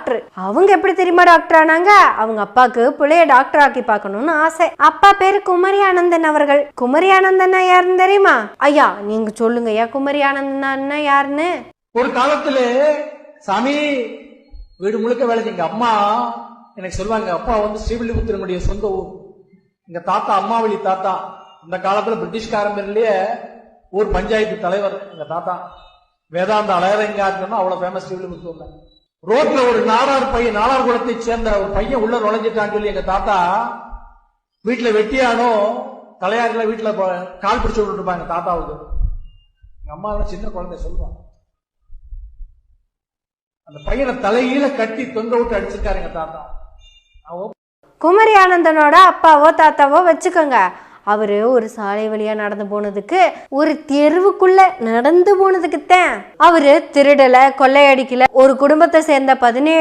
Doctor. அவங்க எப்படி தெரியுமா டாக்டர் ஆனாங்க? அவங்க அப்பாவுக்கு பிள்ளைய டாக்டர் ஆக்கி பார்க்கணும்னு ஆசை. அப்பா பேரு குமரி ஆனந்தன் அவர்கள். குமரி ஆனந்தன் யாருன்னு தெரியுமா? ஐயா நீங்க சொல்லுங்க ஐயா, குமரி ஆனந்தன் யாருன்னு. ஒரு காலத்துல சாமி வீடு முழுக்க வேலை எங்க அம்மா எனக்கு சொல்லுவாங்க. அப்பா வந்து ஸ்ரீவில்லிபுத்தூருடைய சொந்த ஊர். எங்க தாத்தா அம்மாவளி தாத்தா அந்த காலத்துல பிரிட்டிஷ்காரன்லயே ஊர் பஞ்சாயத்து தலைவர் எங்க தாத்தா. வேதாந்த அழகரங்காட்டுன்னா அவ்வளவு ஃபேமஸ் ஸ்ரீவில்லிபுத்தூர்ல. ரோட்ல ஒரு நாடார் பையன், நாடார் குலத்தை சேர்ந்த ஒரு பையன் உள்ள நுழைஞ்சிட்டான்னு சொல்லி எங்க தாத்தா வீட்டுல வெட்டியானோ தலையாரில வீட்டுல கால் பிடிச்சு விட்டு இருப்பாங்க தாத்தாவுக்கு. எங்க அம்மா சின்ன குழந்தை சொல்லுவாங்க, அந்த பையனை தலையில கட்டி தொங்க விட்டு அடிச்சிருக்காரு எங்க தாத்தா. குமரி ஆனந்தனோட அப்பாவோ தாத்தாவோ வச்சுக்கோங்க. அவரு ஒரு சாலை வழியா நடந்து போனதுக்கு, ஒரு தெருவுக்குள்ள நடந்து போனதுக்குத்தான். அவரு திருடல, கொள்ளையடிக்கல. ஒரு குடும்பத்தை சேர்ந்த 17